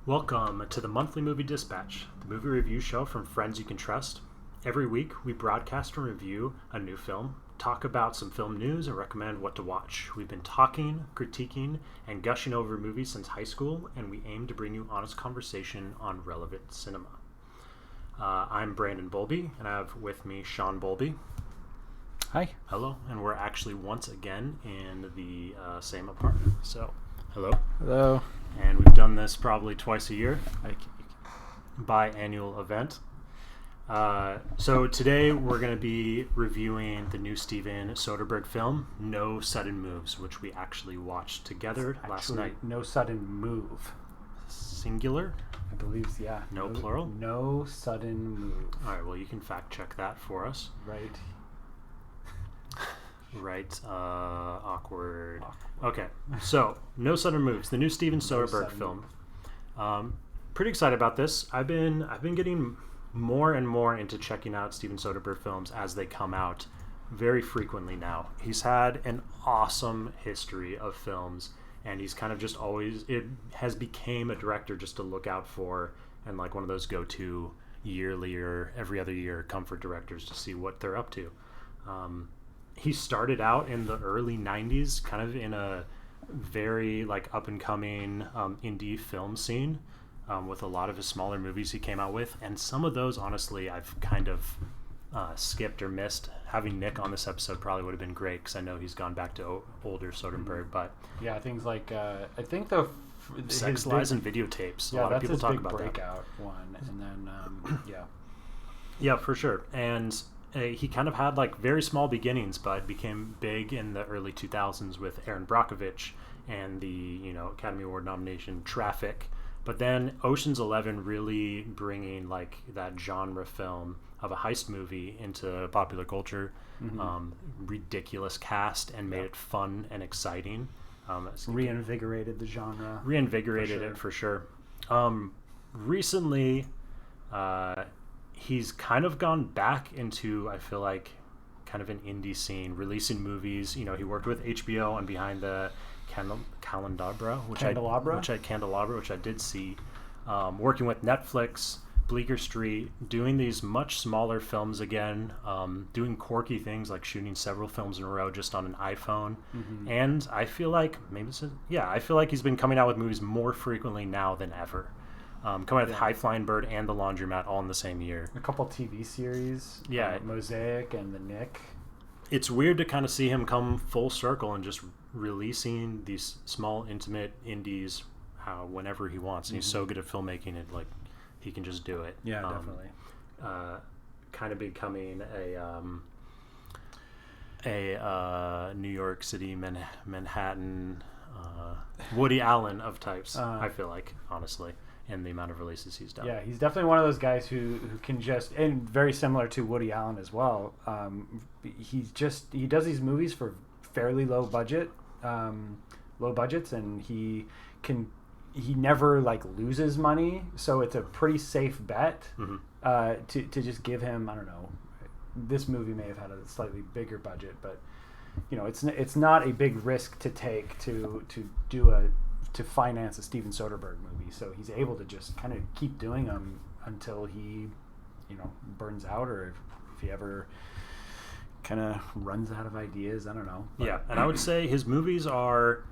Welcome to the Monthly Movie Dispatch, the movie review show from friends you can trust. Every week, we broadcast and review a new film, talk about some film news, and recommend what to watch. We've been talking, critiquing, and gushing over movies since high school, and we aim to bring you honest conversation on relevant cinema. I'm Brandon Bolby, and I have with me Shaun Bolby. Hi. Hello, and we're actually once again in the same apartment, so hello. Hello. And we've done this probably twice a year, biannual event. So today we're going to be reviewing the new Steven Soderbergh film, No Sudden Moves, which we actually watched together last night. No Sudden Move. Singular? I believe, yeah. No plural? No Sudden Move. All right, well, you can fact check that for us. Right. Right. Awkward. Okay, so No Sudden Moves, the new Steven Soderbergh film. Pretty excited about this. I've been getting more and more into checking out Steven Soderbergh films as they come out very frequently now. He's had an awesome history of films, and he's kind of just always, it has became a director just to look out for, and like one of those go-to yearly or every other year comfort directors to see what they're up to. He started out in the early 90s kind of in a very like up-and-coming indie film scene with a lot of his smaller movies he came out with, and some of those honestly I've kind of skipped or missed. Having Nick on this episode probably would have been great because I know he's gone back to older Soderbergh, but yeah, things like I think the Sex, Lies, and Videotapes. A lot of people talk about that. Breakout one, and then yeah, for sure. And he kind of had like very small beginnings, but became big in the early 2000s with Aaron Brockovich and the Academy Award nomination Traffic. But then Ocean's 11 really bringing like that genre film of a heist movie into popular culture, ridiculous cast, and made it fun and exciting. Reinvigorated the genre. Reinvigorated it for sure. Recently, he's kind of gone back into, I feel like, kind of an indie scene, releasing movies. He worked with HBO on Behind the Candelabra, which I did see. Working with Netflix, Bleecker Street, doing these much smaller films again, doing quirky things like shooting several films in a row just on an iPhone. And I feel like I feel like he's been coming out with movies more frequently now than ever. Coming out with High Flying Bird and The Laundromat all in the same year. A couple TV series. Mosaic and The Nick. It's weird to kind of see him come full circle and just releasing these small, intimate indies whenever he wants. And he's so good at filmmaking it, like he can just do it. Yeah, definitely. Kind of becoming a New York City, Manhattan, Woody Allen of types. I feel like, honestly, in the amount of releases he's done. Yeah, he's definitely one of those guys who can just, and very similar to Woody Allen as well. He does these movies for fairly low budgets, and he never like loses money, so it's a pretty safe bet to just give him, I don't know, this movie may have had a slightly bigger budget, but it's not a big risk to take to finance a Steven Soderbergh movie, so he's able to just kind of keep doing them until he burns out, or if he ever kind of runs out of ideas. I don't know. But yeah, and I would say his movies are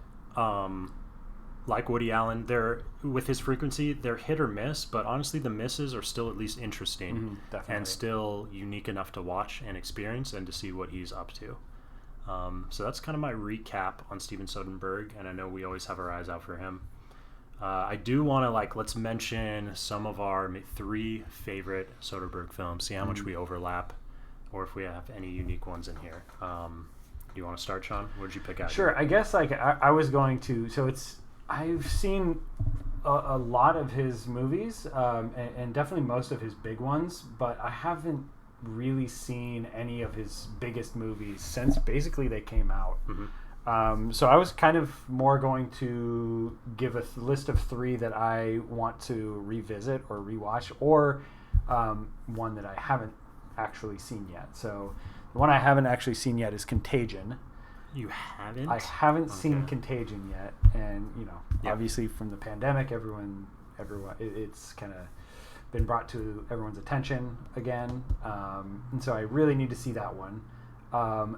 like Woody Allen. They're, with his frequency, they're hit or miss, but honestly the misses are still at least interesting and still unique enough to watch and experience and to see what he's up to. So that's kind of my recap on Steven Soderbergh, and I know we always have our eyes out for him. I do want to let's mention some of our 3 favorite Soderbergh films, see how much we overlap, or if we have any unique ones in here. Do you want to start, Shaun? What did you pick out? Sure. I guess I was going to. So I've seen a lot of his movies, and definitely most of his big ones, but I haven't really seen any of his biggest movies since basically they came out. So I was kind of more going to give a list of 3 that I want to revisit or rewatch, or one that I haven't actually seen yet. So the one I haven't actually seen yet is Contagion. You haven't? I haven't seen Contagion yet, and obviously from the pandemic, everyone everyone. It's kind of been brought to everyone's attention again, and so I really need to see that one.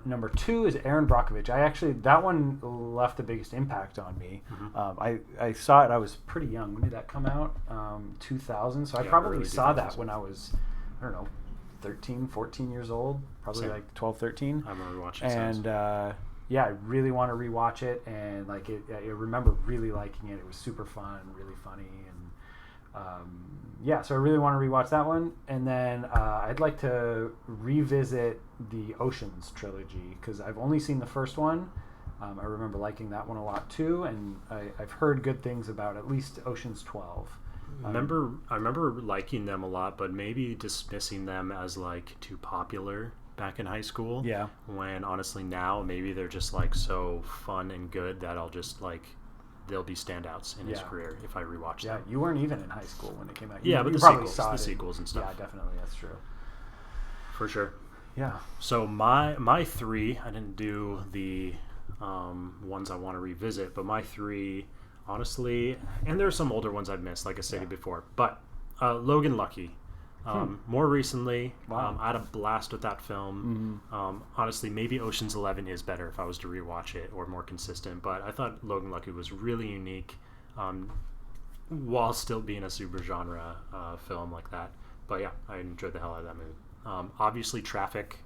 Number 2 is Aaron Brockovich. That one left the biggest impact on me. I saw it. I was pretty young. When did that come out? 2000. So I probably saw that when I was, I don't know, 13, 14 years old. Probably Same. like 12, 13. I remember watching it. And I really want to rewatch it. And like I remember really liking it. It was super fun, really funny, and so I really want to rewatch that one. And then I'd like to revisit the Oceans trilogy because I've only seen the first one. I remember liking that one a lot too, and I've heard good things about at least Oceans 12. I remember liking them a lot, but maybe dismissing them as like too popular back in high school. Yeah. When honestly now maybe they're just like so fun and good that I'll just like they'll be standouts in his career if I rewatch them. Yeah, you weren't even in high school when it came out. But the sequels and stuff. Yeah, definitely, that's true. For sure. Yeah. So my 3, I didn't do the ones I want to revisit, but my 3, honestly, and there are some older ones I've missed, like I stated before, but Logan Lucky. More recently, I had a blast with that film. Honestly, maybe Ocean's 11 is better if I was to rewatch it or more consistent, but I thought Logan Lucky was really unique while still being a super genre film like that. But yeah, I enjoyed the hell out of that movie. Obviously, Traffic.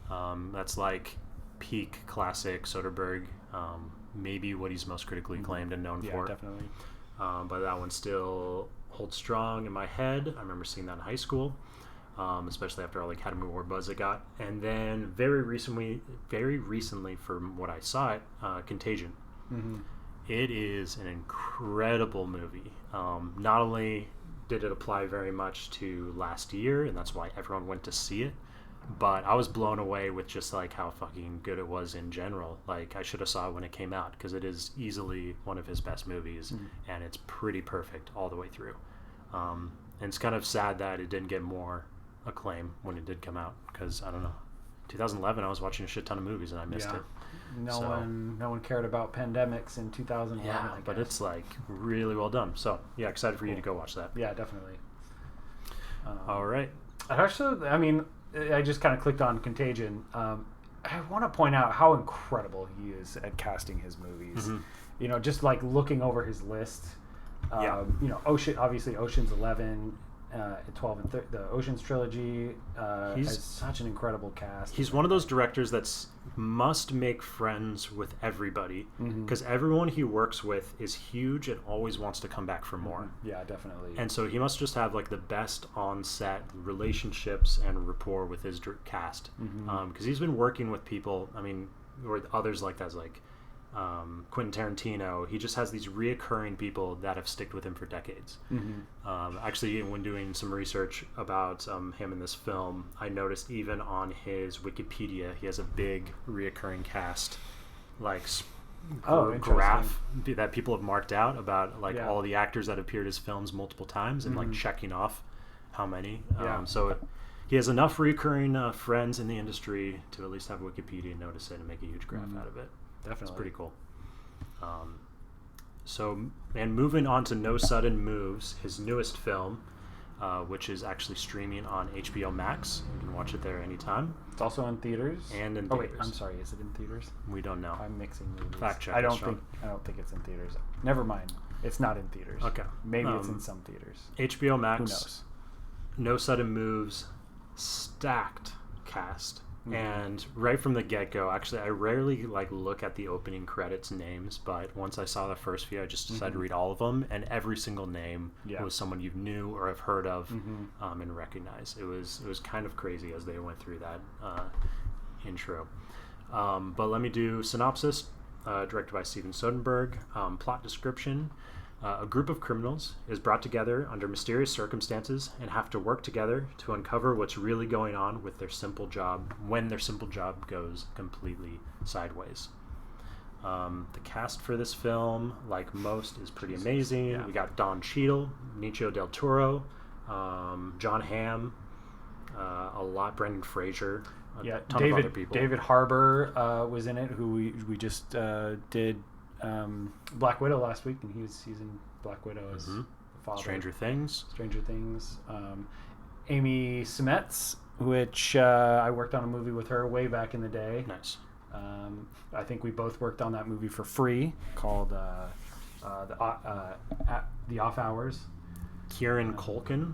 That's like peak classic Soderbergh. Maybe what he's most critically acclaimed and known for. Yeah, definitely. But that one still holds strong in my head. I remember seeing that in high school, especially after all the Academy Award buzz it got. And then very recently, from what I saw it, Contagion. It is an incredible movie. Not only did it apply very much to last year, and that's why everyone went to see it, but I was blown away with just like how fucking good it was in general. Like I should have saw it when it came out because it is easily one of his best movies, and it's pretty perfect all the way through. And it's kind of sad that it didn't get more acclaim when it did come out because I don't know, 2011 I was watching a shit ton of movies and I missed it. No one cared about pandemics in 2011. Yeah, but it's like really well done. So yeah, excited for you to go watch that. Yeah, definitely. All right. I just kind of clicked on Contagion. I want to point out how incredible he is at casting his movies. You know, just like looking over his list. You know, Ocean's 11, 12, and the Ocean's trilogy has such an incredible cast. He's one of those directors that must make friends with everybody because everyone he works with is huge and always wants to come back for more. Yeah, definitely. And so he must just have like the best on-set relationships and rapport with his cast because he's been working with people. I mean, or others like that, like Quentin Tarantino. He just has these reoccurring people that have stuck with him for decades. Actually, when doing some research about him in this film, I noticed even on his Wikipedia, he has a big reoccurring cast, like graph that people have marked out about like all the actors that appeared as films multiple times and like checking off how many. So he has enough recurring friends in the industry to at least have Wikipedia notice it and make a huge graph out of it. Definitely. It's pretty cool. And moving on to No Sudden Moves, his newest film, which is actually streaming on HBO Max. You can watch it there anytime. It's also in theaters. And in theaters. theaters. Wait, I'm sorry. Is it in theaters? We don't know. I'm mixing movies. Fact check. I don't think it's in theaters. Never mind. It's not in theaters. Okay. Maybe it's in some theaters. HBO Max. Who knows? No Sudden Moves, stacked cast. And right from the get-go, actually, I rarely like look at the opening credits names, but once I saw the first few, I just decided to read all of them, and every single name was someone you knew or have heard of and recognize. It was kind of crazy as they went through that intro. But let me do synopsis. Directed by Steven Soderbergh. Plot description. A group of criminals is brought together under mysterious circumstances and have to work together to uncover what's really going on with their simple job when their simple job goes completely sideways. The cast for this film, like most, is pretty amazing. Yeah. We got Don Cheadle, Benicio del Toro, John Hamm, Brendan Fraser, a ton of other people. David Harbour was in it, who we just did Black Widow last week, and he's in Black Widow as the father. Stranger Things. Amy Seimetz, which I worked on a movie with her way back in the day. Nice. I think we both worked on that movie for free called The Off Hours. Kieran Culkin,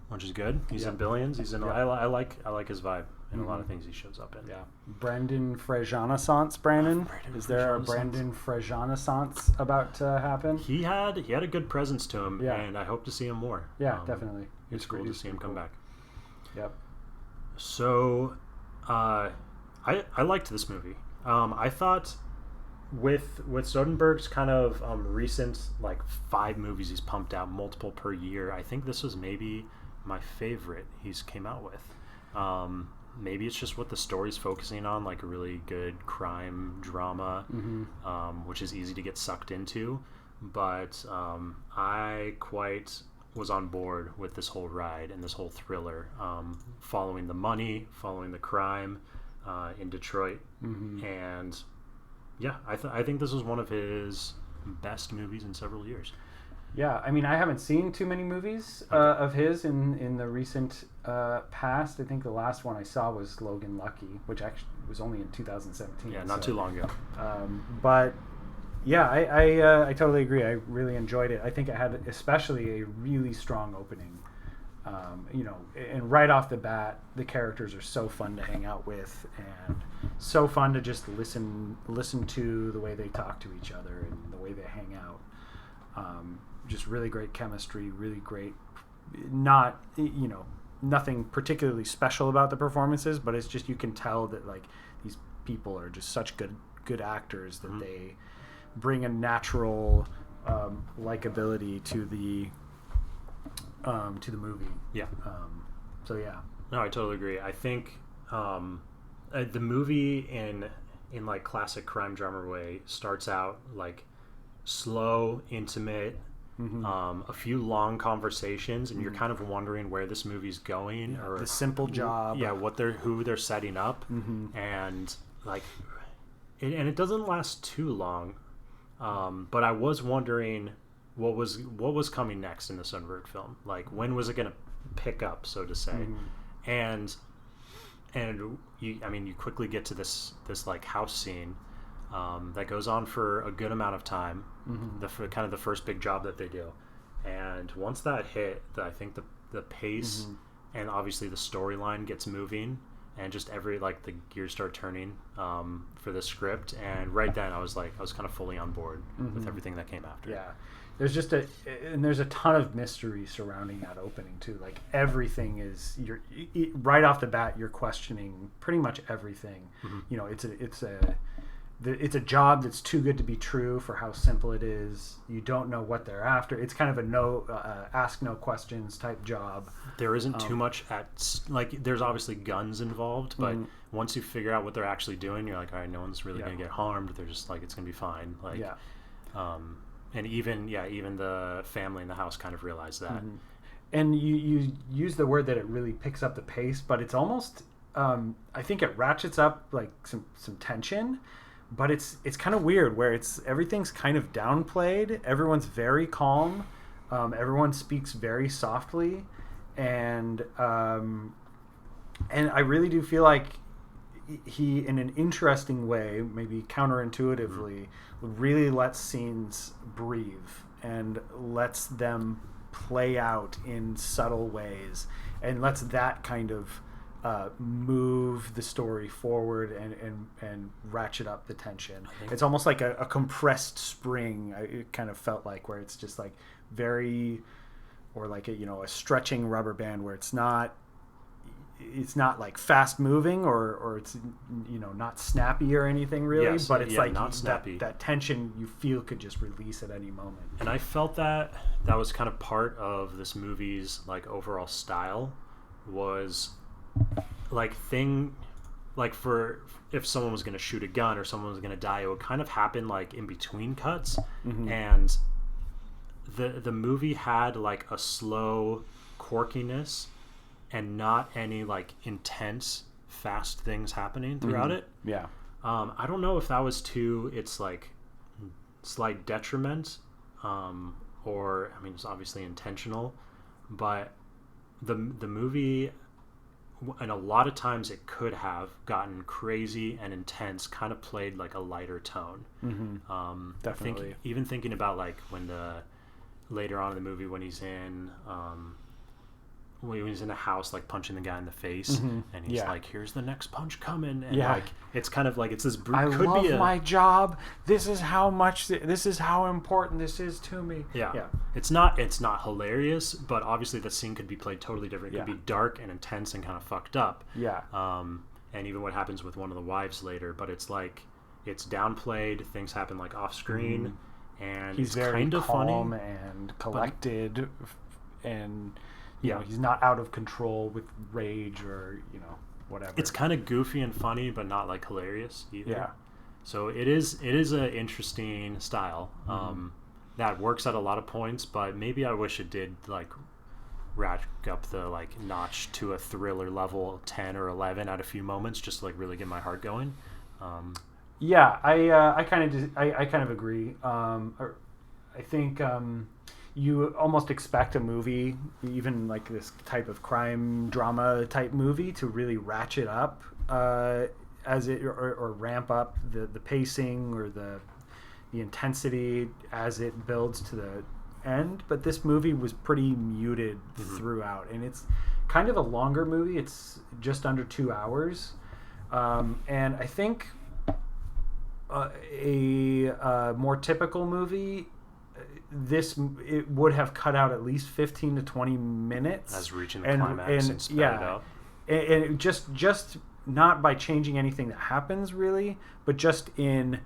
which is good. He's in Billions. He's in. I like his vibe in a lot of things he shows up in. Yeah. Brendan Fraser-Renaissance. Brandon, is there a Brendan Fraser-Renaissance about to happen? He had a good presence to him, and I hope to see him more. Yeah, definitely. It's cool to see him come back. Yep. So, I liked this movie. I thought with Soderbergh's kind of recent 5 movies he's pumped out, multiple per year, I think this was maybe my favorite he's came out with. Maybe it's just what the story's focusing on, like a really good crime drama, which is easy to get sucked into. But I quite was on board with this whole ride and this whole thriller, following the money, following the crime in Detroit. And yeah, I think this was one of his best movies in several years. Yeah, I mean, I haven't seen too many movies of his in the recent past. I think the last one I saw was Logan Lucky, which actually was only in 2017. Yeah, not too long ago. But yeah, I totally agree. I really enjoyed it. I think it had especially a really strong opening. And right off the bat, the characters are so fun to hang out with, and so fun to just listen to the way they talk to each other and the way they hang out. Just really great chemistry, really great. Nothing particularly special about the performances, but it's just you can tell that these people are just such good actors that they bring a natural likability to the movie. Yeah. So yeah. No, I totally agree. I think the movie in classic crime drama way starts out slow, intimate, a few long conversations, and you're kind of wondering where this movie's going, or the simple job. Yeah, who they're setting up, and it doesn't last too long. But I was wondering what was coming next in the Soderbergh film. When was it going to pick up, so to say? And you quickly get to this house scene that goes on for a good amount of time. Kind of the first big job that they do, and once that hit, I think the pace and obviously the storyline gets moving, and just the gears start turning for the script. And right then I was kind of fully on board with everything that came after. Yeah, there's there's a ton of mystery surrounding that opening too. Everything is right off the bat you're questioning pretty much everything. It's a job that's too good to be true for how simple it is. You don't know what they're after. It's kind of a ask no questions type job. There isn't too much there's obviously guns involved, but once you figure out what they're actually doing, you're like, all right, no one's really going to get harmed. They're just it's going to be fine. And even the family in the house kind of realize that. And you use the word that it really picks up the pace, but it's almost I think it ratchets up some tension. But it's kind of weird where everything's kind of downplayed. Everyone's very calm. Everyone speaks very softly, and I really do feel like he, in an interesting way, maybe counterintuitively, really lets scenes breathe and lets them play out in subtle ways, and lets that kind of move the story forward and ratchet up the tension. It's almost like a compressed spring. It kind of felt where it's just very, or a stretching rubber band where it's not fast moving or it's not snappy or anything really. Yes, but it's not snappy. That tension you feel could just release at any moment. And I felt that was kind of part of this movie's overall style, was for if someone was going to shoot a gun or someone was going to die, it would kind of happen in between cuts. And the movie had a slow quirkiness and not any intense fast things happening throughout it. Yeah. I don't know if that was to its slight detriment, or I mean, it's obviously intentional, but the movie, and a lot of times it could have gotten crazy and intense, kind of played like a lighter tone. Definitely. Even thinking about like when later on in the movie when he's in a house like punching the guy in the face, and he's like, "Here's the next punch coming," and like it's kind of like it's this I love my job. This is how important this is to me. Yeah. It's not hilarious, but obviously the scene could be played totally different. It could be dark and intense and kind of fucked up. And even what happens with one of the wives later, but it's like it's downplayed. Things happen like off screen, and he's it's very kind of calm funny and collected, and you know, he's not out of control with rage or whatever. It's kind of goofy and funny, but not like hilarious either. Yeah. So it is an interesting style that works at a lot of points, but maybe I wish it did like rack up the like notch to a thriller level 10 or 11 at a few moments, just to like really get my heart going. I kind of agree. I think you almost expect a movie, even like this type of crime drama type movie, to really ratchet up as it or ramp up the pacing or the intensity as it builds to the end. But this movie was pretty muted throughout, and it's kind of a longer movie. It's just under 2 hours, and I think a more typical movie, it would have cut out at least 15 to 20 minutes as reaching the climax and sped it up. And just not by changing anything that happens really, but just in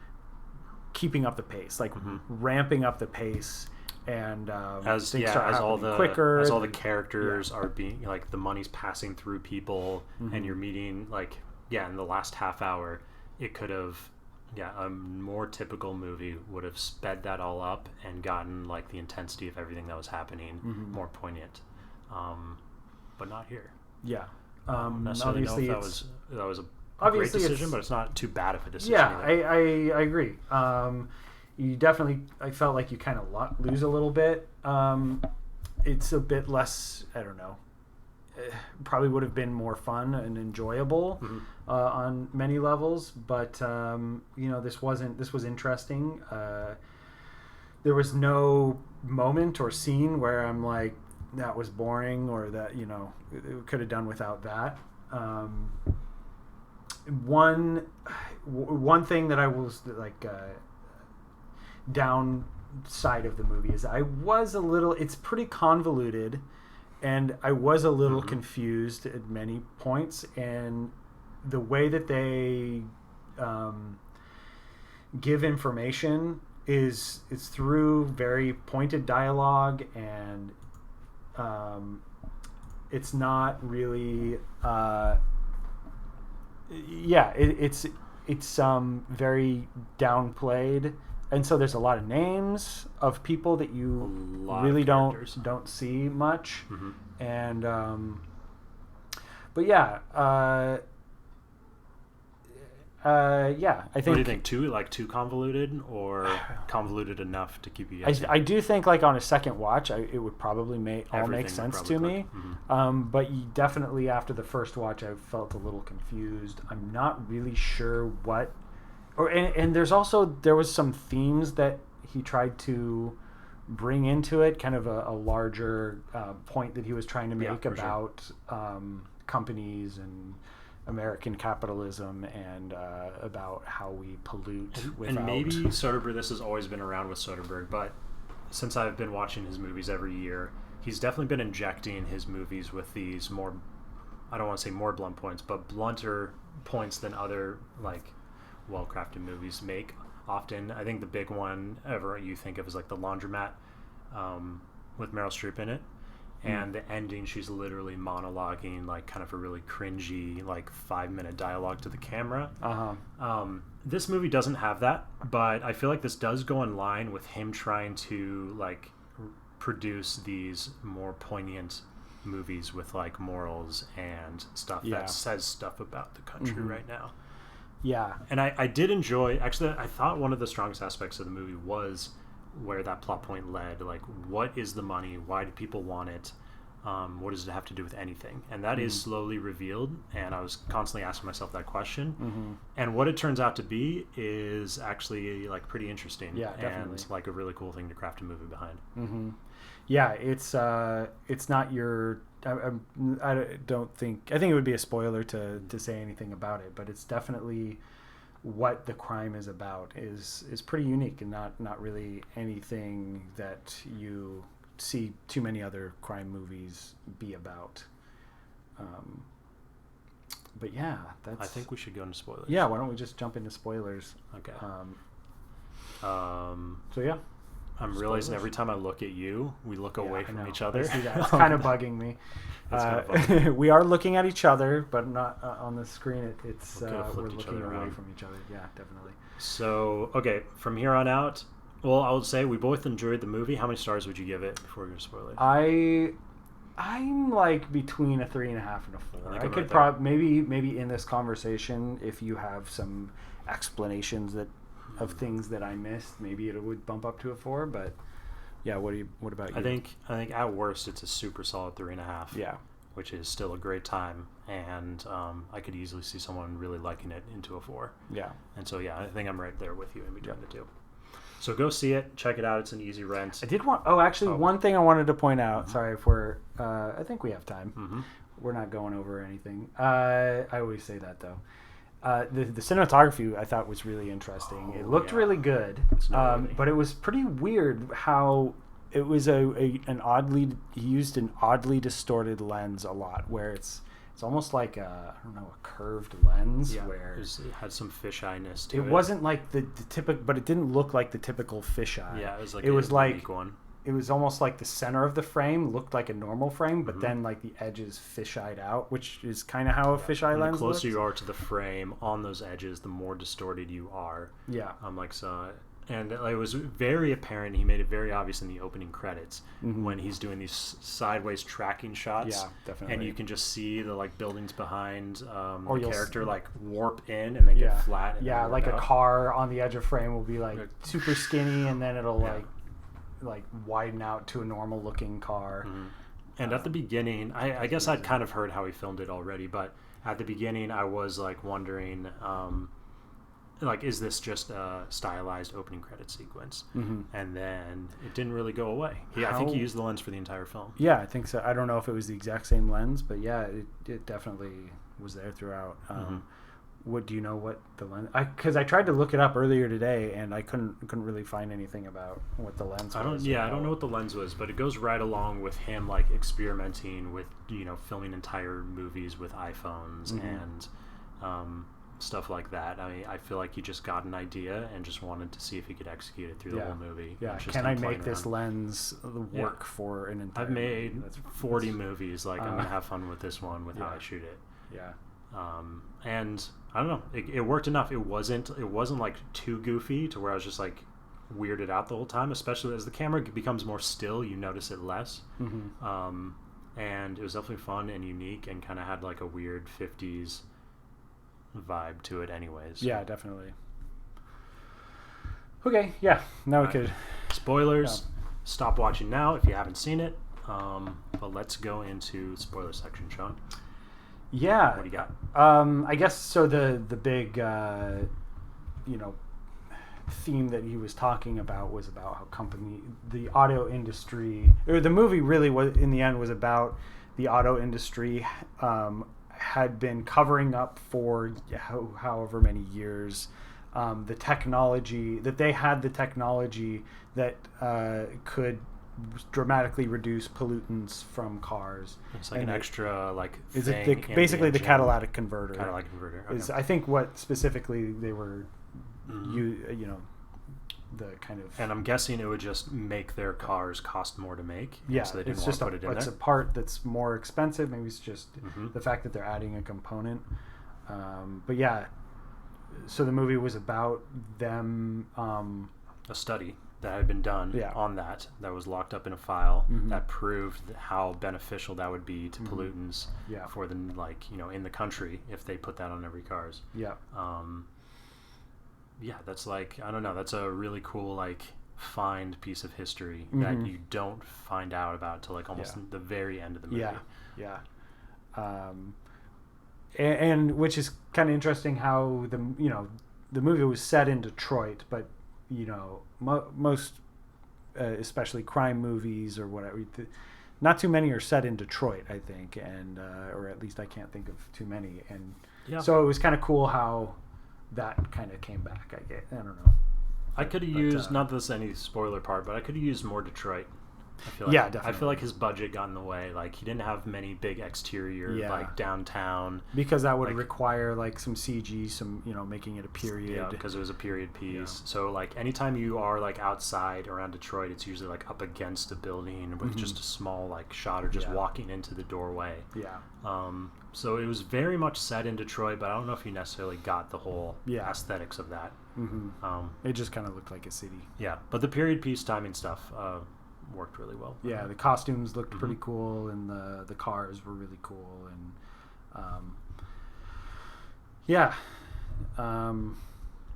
keeping up the pace, like ramping up the pace, and as all the characters are being like the money's passing through people, and you're meeting like in the last half hour, it could have. Yeah, a more typical movie would have sped that all up and gotten like the intensity of everything that was happening more poignant, but not here. Yeah, necessarily obviously know if that was a great decision, but it's not too bad of a decision. Yeah, I agree. You definitely, I felt like you kind of lose a little bit. It's a bit less, I don't know. Probably would have been more fun and enjoyable on many levels, but this was interesting. There was no moment or scene where I'm like, that was boring, or that it could have done without that. One thing that I was like downside of the movie is it's pretty convoluted. And I was a little confused at many points, and the way that they give information is through very pointed dialogue, and it's not really it's very downplayed. And so there's a lot of names of people that you really don't see much, and but I think. What do you think? Too convoluted, or convoluted enough to keep you guessing? I do think like on a second watch, it would probably make sense to me. But definitely after the first watch, I felt a little confused. I'm not really sure what. And there was some themes that he tried to bring into it, kind of a larger point that he was trying to make about companies and American capitalism, and about how we pollute without... And maybe Soderbergh, this has always been around with Soderbergh, but since I've been watching his movies every year, he's definitely been injecting his movies with these more, I don't want to say more blunt points, but blunter points than other like well-crafted movies make often. I think the big one ever you think of is like The Laundromat, with Meryl Streep in it, and the ending, she's literally monologuing like kind of a really cringy like 5-minute dialogue to the camera. This movie doesn't have that, but I feel like this does go in line with him trying to like produce these more poignant movies with like morals and stuff that says stuff about the country right now. Yeah. And I did enjoy, actually, I thought one of the strongest aspects of the movie was where that plot point led. Like, what is the money? Why do people want it? What does it have to do with anything? And that is slowly revealed, and I was constantly asking myself that question. And what it turns out to be is actually like pretty interesting, and like a really cool thing to craft a movie behind. Yeah, it's not your. I don't think. I think it would be a spoiler to say anything about it, but it's definitely what the crime is about is pretty unique and not really anything that you see too many other crime movies be about. But yeah, that's. I think we should go into spoilers. Yeah, why don't we just jump into spoilers? Okay. So yeah. I'm realizing every time I look at you, we look away from each other. I see that. It's kind of bugging me. We are looking at each other, but not on the screen. We're looking away from each other. Yeah, definitely. So, okay, from here on out, well, I would say we both enjoyed the movie. How many stars would you give it before we go to spoilers? I'm like between a 3.5 and a 4. I could maybe in this conversation, if you have some explanations of things that I missed, maybe it would bump up to a 4. But yeah, what about you? I think at worst it's a super solid 3.5. Yeah, which is still a great time, and I could easily see someone really liking it into a 4. Yeah, and so yeah, I think I'm right there with you in between the two. So go see it, check it out. It's an easy rent. I did want. Oh, actually, one thing I wanted to point out. Sorry if we're. I think we have time. We're not going over anything. I always say that though. The cinematography I thought was really interesting. It looked really good, but it was pretty weird how it was he used an oddly distorted lens a lot, where it's almost like a curved lens where it had some fisheye-ness to it. It wasn't like the typical, but it didn't look like the typical fisheye. Yeah, it was like unique one. It was almost like the center of the frame looked like a normal frame, but then like the edges fisheyed out, which is kind of how a fisheye lens looks. The closer you are to the frame on those edges, the more distorted you are. Yeah. And it was very apparent. He made it very obvious in the opening credits when he's doing these sideways tracking shots. Yeah, definitely. And you can just see the like buildings behind the character like warp in and then get flat. And like a car on the edge of frame will be like super skinny, and then it'll like widen out to a normal looking car. And at the beginning, I guess I'd kind of heard how he filmed it already, but at the beginning I was like wondering, like, is this just a stylized opening credit sequence? And then it didn't really go away. I think he used the lens for the entire film. Yeah, I think so. I don't know if it was the exact same lens, but yeah, it definitely was there throughout. What do you know what the lens? Because I tried to look it up earlier today, and I couldn't really find anything about what the lens was. I don't know what the lens was, but it goes right along with him like experimenting with filming entire movies with iPhones and stuff like that. I feel like he just got an idea and just wanted to see if he could execute it through the whole movie. Yeah, can I make this lens work for an entire? I've made 40 movies. Like I'm gonna have fun with this one with how I shoot it. Yeah. And I don't know, it worked enough. It wasn't like too goofy to where I was just like weirded out the whole time. Especially as the camera becomes more still, you notice it less. And it was definitely fun and unique, and kind of had like a weird 50s vibe to it anyways. Yeah, definitely. Okay, yeah, now we could spoilers. Stop watching now if you haven't seen it, but let's go into spoiler section. Shaun, what do you got? I guess so. The big theme that he was talking about was about how the auto industry, or the movie really was in the end was about the auto industry had been covering up for however many years the technology that could dramatically reduce pollutants from cars. It's like an extra is it basically the catalytic converter. Catalytic converter. Okay. Is I think what specifically they were the kind of, and I'm guessing it would just make their cars cost more to make. Yeah, so they didn't want to put it in there. It's a part that's more expensive. Maybe it's just the fact that they're adding a component. But yeah, so the movie was about them. A study that had been done on that was locked up in a file that proved how beneficial that would be to pollutants for the in the country if they put that on every cars. Yeah. Yeah, that's like, I don't know, that's a really cool find piece of history that you don't find out about till like almost the very end of the movie. Yeah. And which is kind of interesting how the movie was set in Detroit, but most especially crime movies or whatever, not too many are set in Detroit, I think, and or at least I can't think of too many. And so it was kind of cool how that kind of came back. I don't know. I could have used, not that this is any spoiler part, but I could have used more Detroit. I feel definitely. I feel like his budget got in the way. Like, he didn't have many big exterior, like downtown. Because that would require like some CG, some making it a period. Yeah, because it was a period piece. Yeah. So like anytime you are like outside around Detroit, it's usually like up against a building with just a small like shot or just walking into the doorway. Yeah. So it was very much set in Detroit, but I don't know if you necessarily got the whole aesthetics of that. It just kind of looked like a city. Yeah, but the period piece timing stuff worked really well. Yeah, the costumes looked pretty cool, and the cars were really cool, and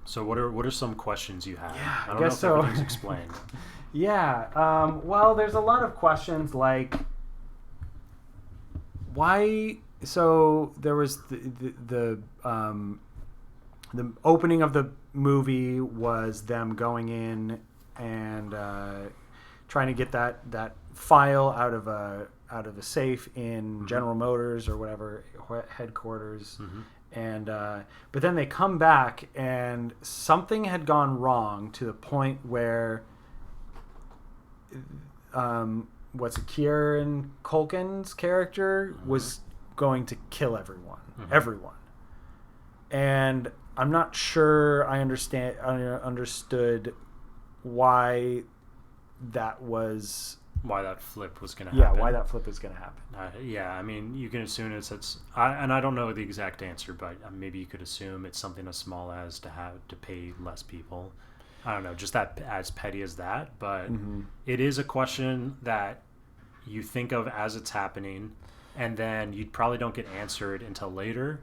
so what are some questions you have? Yeah, I don't know if everything's explained. Well, there's a lot of questions like why. So there was the opening of the movie was them going in and trying to get that file out of a safe in General Motors or whatever headquarters, and but then they come back and something had gone wrong to the point where Kieran Culkin's character was going to kill everyone, and I'm not sure I understood why that flip was going to happen. Yeah, why that flip was going to happen. I mean, you can assume and I don't know the exact answer, but maybe you could assume it's something as small as to have to pay less people. I don't know, just that as petty as that, but it is a question that you think of as it's happening, and then you probably don't get answered until later.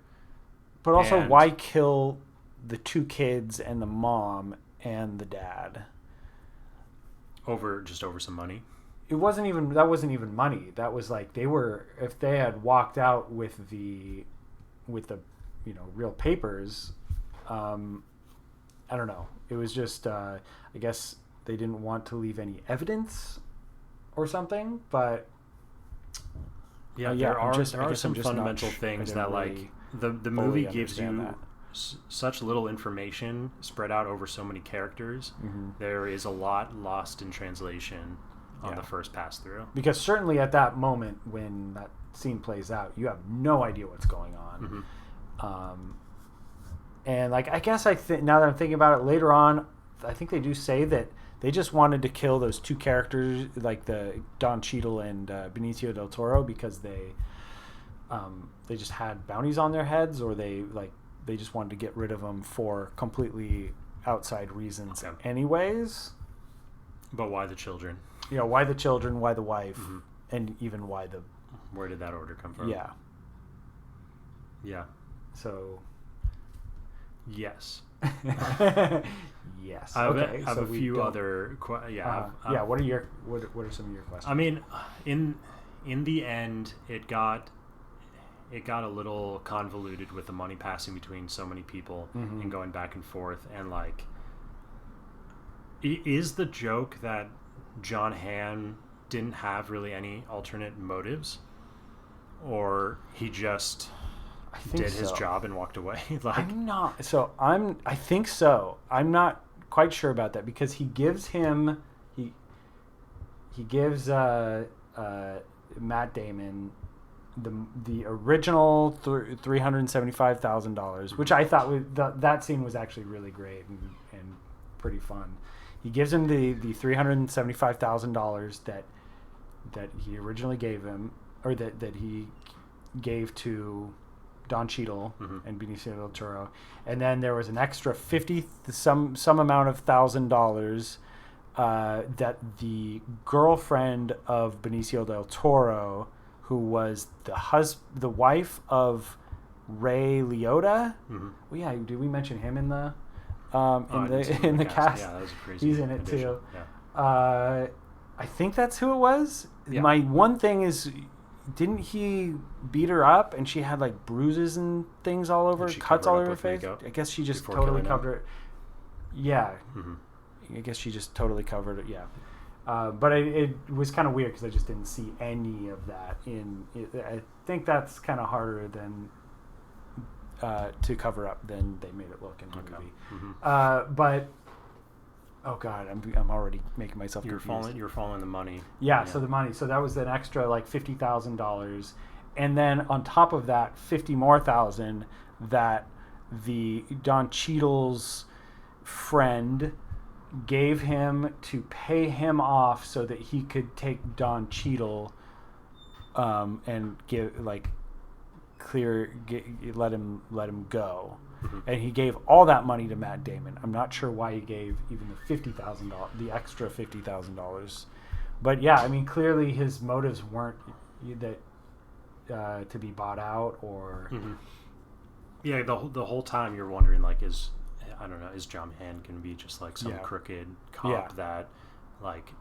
But also, why kill the two kids and the mom and the dad? Over some money. That wasn't even money. That was like if they had walked out with the real papers, I don't know. It was just I guess they didn't want to leave any evidence or something, but there are some fundamental things that really the movie gives you such little information spread out over so many characters. There is a lot lost in translation on the first pass through, because certainly at that moment when that scene plays out, you have no idea what's going on. And like, I guess now that I'm thinking about it, later on I think they do say that they just wanted to kill those two characters, like the Don Cheadle and Benicio del Toro, because they just had bounties on their heads, or they just wanted to get rid of them for completely outside reasons anyways. But why the children? Why the children, why the wife, and even why the... Where did that order come from? Yeah. So... Yes. Yes. I have a few other... What are some of your questions? I mean, in the end, it got a little convoluted with the money passing between so many people and going back and forth, and like, is the joke that John Hamm didn't have really any alternate motives, or he just did his job and walked away? Like, I think so. I'm not quite sure about that, because he gives Matt Damon the original $375,000, which I thought that scene was actually really great and pretty fun. He gives him the $375,000 that he originally gave him, or that he gave to Don Cheadle and Benicio del Toro, and then there was an extra some amount of $1,000 that the girlfriend of Benicio del Toro, who was the wife of Ray Liotta. Well, yeah, did we mention him in the in the cast. Yeah, that was a crazy. He's in it addition. too. Yeah. I think that's who it was. Yeah. My one thing is, didn't he beat her up and she had like bruises and things all over, cuts all over her face? I guess she just totally covered it. Yeah. Mm-hmm. I guess she just totally covered it. Yeah. But it was kind of weird because I just didn't see any of that I think that's kind of harder than to cover up than they made it look in the movie. Mm-hmm. But oh god, I'm already making myself confused. You're following the money. Yeah, so the money. So that was an extra like $50,000, and then on top of that, $50,000 more that the Don Cheadle's friend gave him to pay him off so that he could take Don Cheadle and let him go. Mm-hmm. And he gave all that money to Matt Damon. I'm not sure why he gave even the extra $50,000. But yeah, I mean, clearly his motives weren't that to be bought out or. Mm-hmm. Yeah, the whole time you're wondering like, is John Hamm going to be just like some crooked cop that like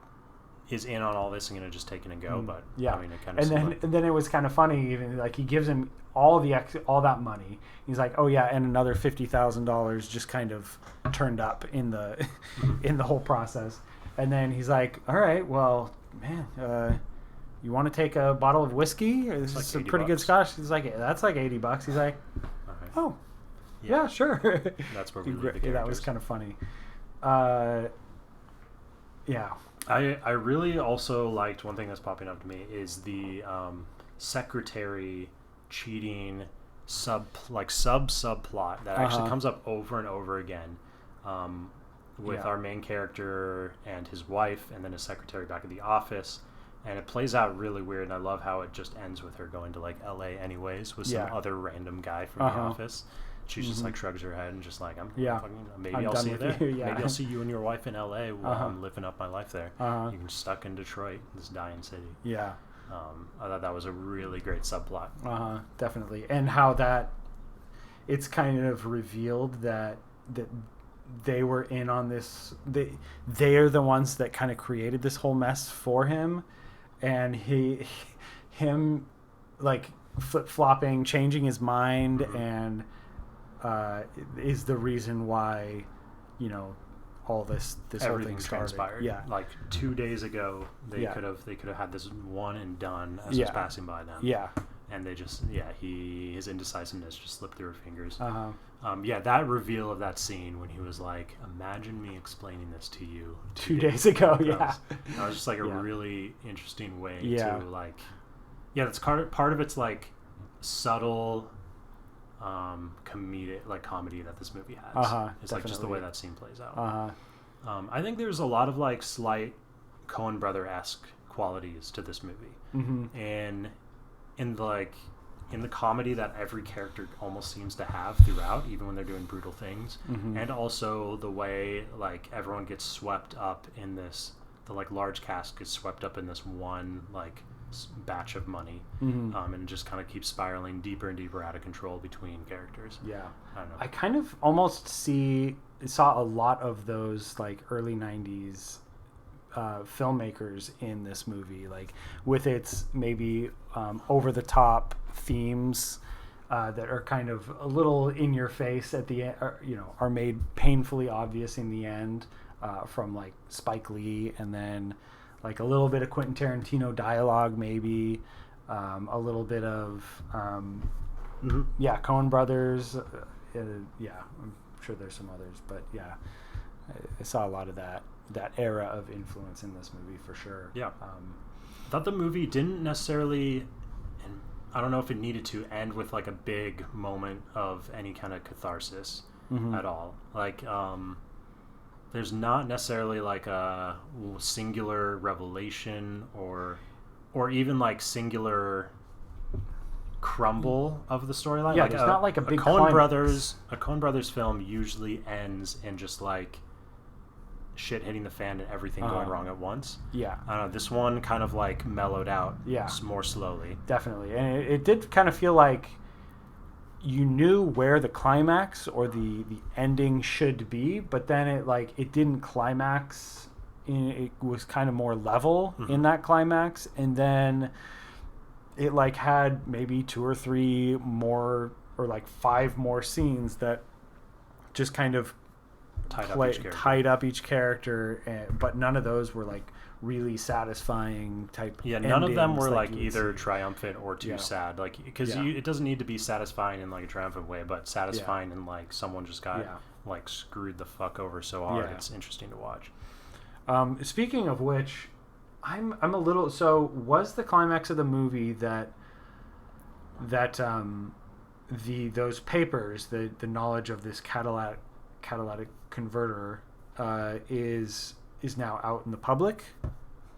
is in on all this and going to just take it and go? But yeah, I mean, it kind of and then it was kind of funny. Even like he gives him all that money. He's like, oh yeah, and another $50,000 just kind of turned up in the in the whole process. And then he's like, all right, well, man, you want to take a bottle of whiskey? This is some pretty good scotch. He's like, that's like $80. He's like, okay. Oh. Yeah, sure. That's where we leave the characters. That was kind of funny. Yeah. I really also liked one thing that's popping up to me is the secretary cheating subplot that actually comes up over and over again with our main character and his wife and then his secretary back at the office. And it plays out really weird, and I love how it just ends with her going to like LA anyways with some other random guy from the office. She's just like shrugs her head and just like, maybe I'll see you there. Maybe I'll see you and your wife in LA while I'm living up my life there. You're stuck in Detroit, this dying city. Yeah. I thought that was a really great subplot. Definitely. And how that it's kind of revealed that they were in on this. They're the ones that kind of created this whole mess for him, and him like flip-flopping, changing his mind, and is the reason why, all this whole thing transpired. Yeah, like 2 days ago, they could have had this one and done as was passing by them. Yeah, and they just his indecisiveness just slipped through her fingers. That reveal of that scene when he was like, "Imagine me explaining this to you 2 days ago." That was just like a really interesting way to like. Yeah, that's part of its like subtle comedy that this movie has. It's definitely. Like just the way that scene plays out. I think there's a lot of like slight Coen brother-esque qualities to this movie, and in the comedy that every character almost seems to have throughout, even when they're doing brutal things, and also the way like everyone gets swept up in this, the like large cast gets swept up in this one like batch of money, and just kind of keeps spiraling deeper and deeper out of control between characters. Yeah, I don't know. I kind of almost saw a lot of those like early 90s filmmakers in this movie, like with its maybe over the top themes that are kind of a little in your face at the end, are made painfully obvious in the end, from like Spike Lee, and then like a little bit of Quentin Tarantino dialogue, maybe a little bit of Coen brothers. I'm sure there's some others, but I saw a lot of that era of influence in this movie for sure. I thought the movie didn't necessarily, and I don't know if it needed to, end with like a big moment of any kind of catharsis at all. Like there's not necessarily like a singular revelation or even like singular crumble of the storyline. Yeah, like there's not like a big Coen Brothers film usually ends in just like shit hitting the fan and everything going wrong at once. Yeah. I don't know, this one kind of like mellowed out more slowly. Definitely. And it did kind of feel like you knew where the climax or the ending should be, but then it didn't climax. It was kind of more level in that climax, and then it had maybe 2 or 3 more or 5 more scenes that just kind of tied up each character, but none of those were really satisfying type. Yeah, none of them were either see. Triumphant or too sad. Because it doesn't need to be satisfying in a triumphant way, but satisfying in someone just got screwed the fuck over so hard. It's interesting to watch. Speaking of which, I'm a little. So was the climax of the movie that those papers, the knowledge of this catalytic converter is now out in the public?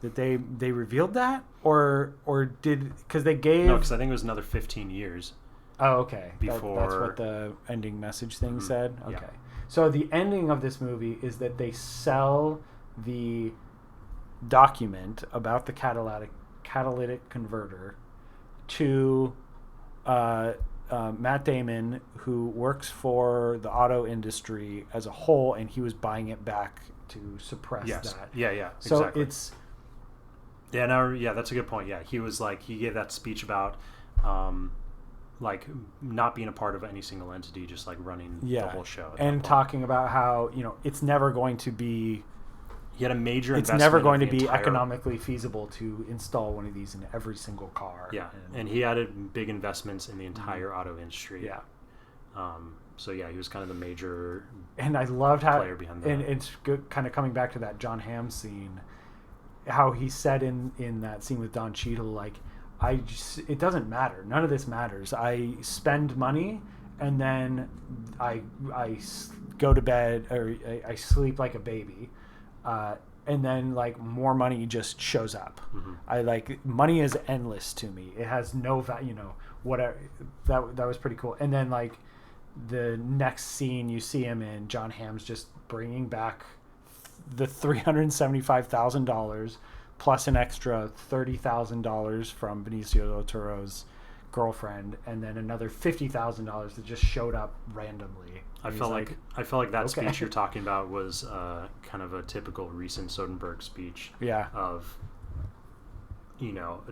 That they revealed that, or did, because they gave, no, because I think it was another 15 years. Oh, okay. Before that's what the ending message thing said. Okay, yeah. So the ending of this movie is that they sell the document about the catalytic converter to Matt Damon, who works for the auto industry as a whole, and he was buying it back to suppress that. Yeah, so exactly. It's that's a good point. Yeah, he was he gave that speech about not being a part of any single entity, just running the whole show, and talking about how it's never going to be. He had a major. It's never going to be economically feasible to install one of these in every single car. Yeah, and he had big investments in the entire auto industry. Yeah. So he was kind of the major. And I loved how, player behind that. And it's good, kind of coming back to that John Hamm scene, how he said in that scene with Don Cheadle, it doesn't matter. None of this matters. I spend money, and then I go to bed, or I sleep like a baby. And then more money just shows up. Mm-hmm. Money is endless to me. It has no value, whatever. That was pretty cool. And then the next scene you see him in, John Hamm's just bringing back the $375,000 plus an extra $30,000 from Benicio del Toro's girlfriend, and then another $50,000 that just showed up randomly. I felt like that speech you're talking about was kind of a typical recent Soderbergh speech. Yeah. Of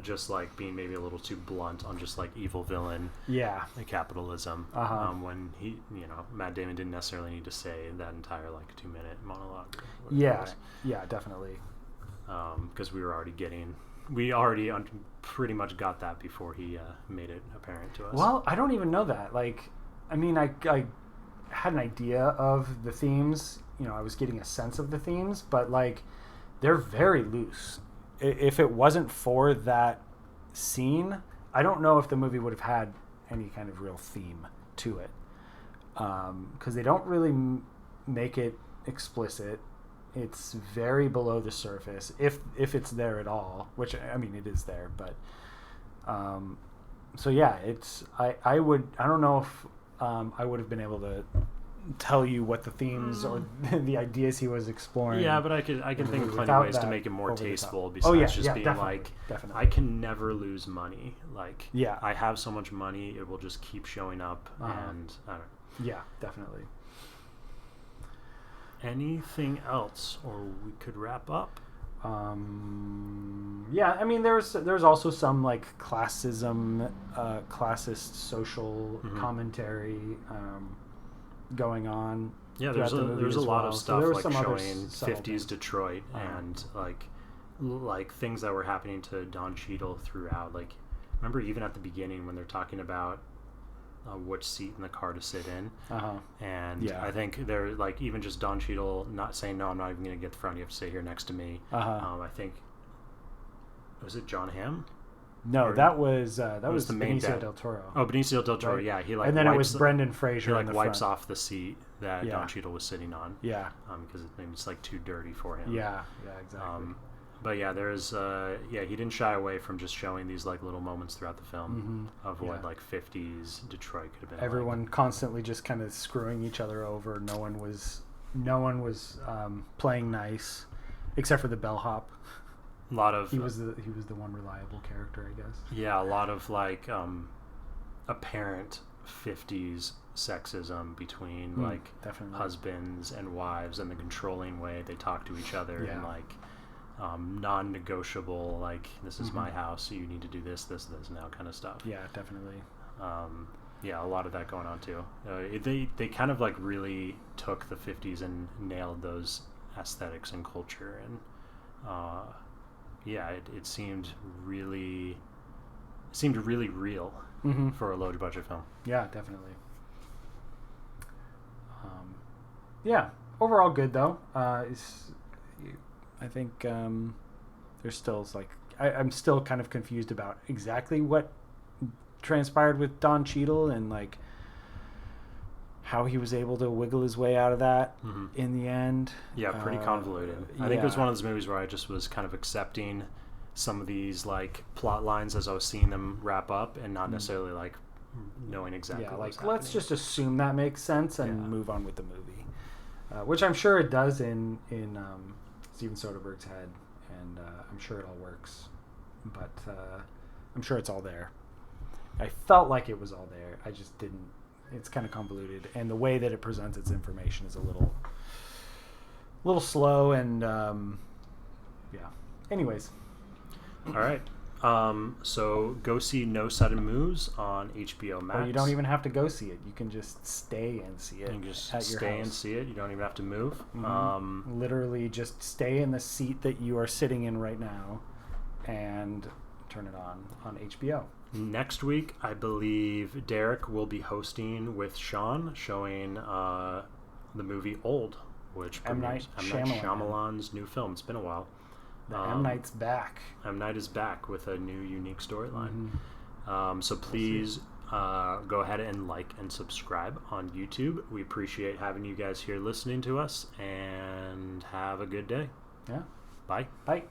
just being maybe a little too blunt on just evil villain. Yeah. Capitalism. Uh-huh. When he, Matt Damon didn't necessarily need to say that entire 2-minute monologue. Yeah. Yeah, definitely. Because we already pretty much got that before he made it apparent to us. Well, I don't even know that. I had an idea of the themes. I was getting a sense of the themes, but they're very loose. If it wasn't for that scene, I don't know if the movie would have had any kind of real theme to it, because they don't really make it explicit. It's very below the surface, if it's there at all, which it is there, but so yeah, it's I don't know if I would have been able to tell you what the themes or the ideas he was exploring. Yeah, but I can think of plenty of ways to make it more tasteful besides just being definitely. I can never lose money. Yeah, I have so much money, it will just keep showing up, and I don't know. Yeah, definitely. Anything else, or we could wrap up? Yeah, there's also some classism, classist social commentary going on. Yeah, there's a lot of stuff so showing 50s Detroit and things that were happening to Don Cheadle throughout. Remember even at the beginning when they're talking about which seat in the car to sit in, and I think they're even just Don Cheadle not saying, no, I'm not even going to get the front, you have to sit here next to me. I think, was it John Hamm? No, that was the main Benicio del Toro. Oh, Benicio del Toro, right? Yeah, he and then it was Brendan Fraser. He wipes off the seat that Don Cheadle was sitting on. Yeah, because maybe it's too dirty for him. Yeah, exactly. But yeah, there's he didn't shy away from just showing these little moments throughout the film of what 50s Detroit could have been. Everyone constantly just kind of screwing each other over. No one was playing nice, except for the bellhop. A lot of he was the one reliable character, I guess. Yeah, a lot of apparent 50s sexism between like definitely. husbands and wives and the controlling way they talk to each other Yeah. and like non-negotiable, like this is my house, so you need to do this now kind of stuff. Yeah, definitely. Yeah, a lot of that going on too. They kind of like really took the 50s and nailed those aesthetics and culture, and yeah, it seemed really real for a low budget film. Yeah, definitely. Yeah, overall good though. I think there's still like I'm still kind of confused about exactly what transpired with Don Cheadle and like how he was able to wiggle his way out of that in the end. Yeah, pretty convoluted. I think it was one of those movies where I just was kind of accepting some of these like plot lines as I was seeing them wrap up and not necessarily like knowing exactly what was happening. Let's just assume that makes sense and move on with the movie. Which I'm sure it does in Steven Soderbergh's head, and I'm sure it all works. But I'm sure it's all there. I felt like it was all there. I just didn't. It's kind of convoluted, and the way that it presents its information is a little slow, and yeah. Anyways. All right. So go see No Sudden Moves on HBO Max. Or you don't even have to go see it. You can just stay and see it. You can just at your stay house. and see it. You don't even have to move. Literally just stay in the seat that you are sitting in right now and turn it on HBO. Next week, I believe Derek will be hosting with Shaun, showing the movie Old, which M. Night Shyamalan's new film. It's been a while. M. Night's back. M. Night is back with a new, unique storyline. So please go ahead and like and subscribe on YouTube. We appreciate having you guys here listening to us, and have a good day. Yeah. Bye. Bye.